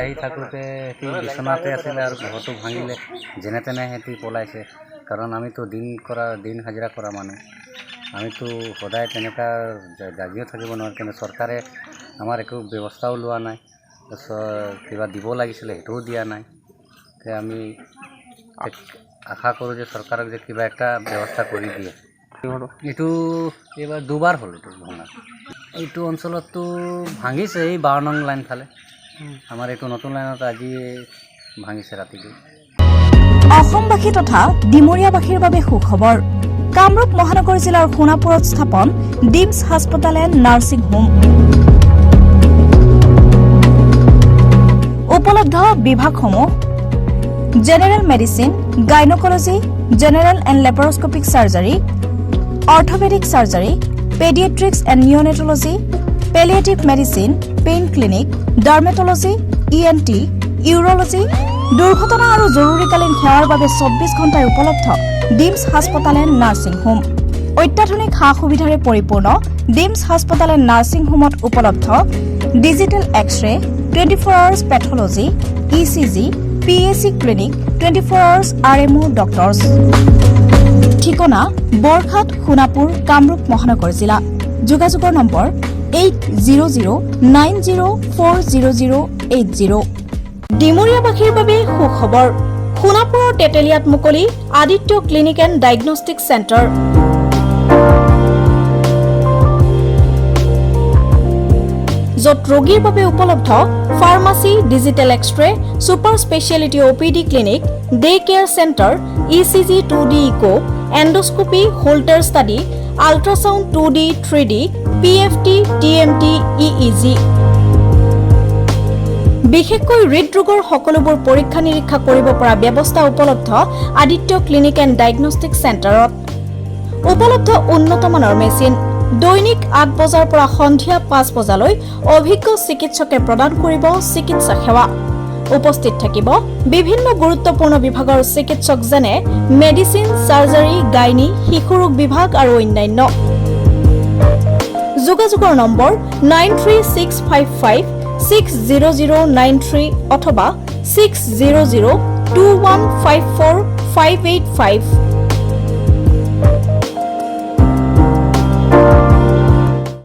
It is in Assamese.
আহি থাকোঁতে সিহঁতি বিচনাতে আছিলে আৰু ঘৰটো ভাঙিলে যেনে তেনে সিহঁতি পলাইছে কাৰণ আমিতো দিন হাজিৰা কৰা মানুহ আমিতো সদায় তেনেকুৱা জাগিও থাকিব নোৱাৰোঁ কিন্তু চৰকাৰে আমাৰ একো ব্যৱস্থাও লোৱা নাই কিবা দিব লাগিছিলে সেইটোও দিয়া নাই আমি আশা কৰোঁ যে চৰকাৰক যে কিবা একটা ব্যৱস্থা কৰি দিয়ে এইটো এইবাৰ দুবাৰ হ'ল এইটো ভঙা এইটো অঞ্চলততো ভাঙিছে এই 12 নং লাইন ফালে আমাৰ এইটো নতুন লাইনত আজি ভাঙিছে ৰাতিটো অসমবাসী তথা ডিমৰীয়াবাসীৰ বাবে সুখবৰ কামৰূপ মহানগৰ জিলাৰ সোণাপুৰত স্থাপন ডিমছ হাস্পতাল এণ্ড নাৰ্ছিং হোম উপলব্ধ বিভাগসমূহ general medicine gynaecology general and laparoscopic surgery orthopaedic surgery paediatrics and neonatology palliative medicine pain clinic dermatology ENT urology দুৰ্ঘটনা আৰু জৰুৰীকালীন সেৱাৰ বাবে 24 ঘণ্টাৰ উপলব্ধ ডিমছ হাস্পতাল এণ্ড নাৰ্ছিং হোম অত্যাধুনিক সা-সুবিধাৰে পৰিপূৰ্ণ ডিমছ হাস্পতাল এণ্ড নাৰ্ছিং হোমত উপলব্ধ digital x-ray 24 hours pathology ECG PAC clinic 24 hours RMO doctors ঠিকনা বৰঘাট সোণাপুৰ কামৰূপ মহানগৰ জিলা যোগাযোগৰ নম্বৰ 8009040080 ডিমৰীয়াবাসীৰ বাবে সুখবৰ সোণাপুৰৰ তেতেলিয়াত মুকলি Aditya clinic and diagnostic centre য'ত ৰোগীৰ বাবে উপলব্ধ pharmacy digital X-ray super speciality OPD clinic day care centre ECG 2D echo endoscopy Holter study ultrasound 2D 3D PFT TMT EEG বিশেষকৈ হৃদৰোগৰ সকলোবোৰ পৰীক্ষা নিৰীক্ষা কৰিব পৰা ব্যৱস্থা উপলব্ধ আদিত্য ক্লিনিক এণ্ড ডায়াগনষ্টিক চেণ্টাৰত উপলব্ধ উন্নতমানৰ মেচিন দৈনিক 8 বজাৰ পৰা সন্ধিয়া 5 বজালৈ অভিজ্ঞ চিকিৎসকে প্ৰদান কৰিব চিকিৎসা সেৱা উপস্থিত থাকিব বিভিন্ন গুৰুত্বপূৰ্ণ বিভাগৰ চিকিৎসক যেনে মেডিচিন সাৰ্জাৰী গাইনী শিশুৰোগ বিভাগ আৰু অন্যান্য যোগাযোগৰ নম্বৰ 93655600093 অথবা 6002154585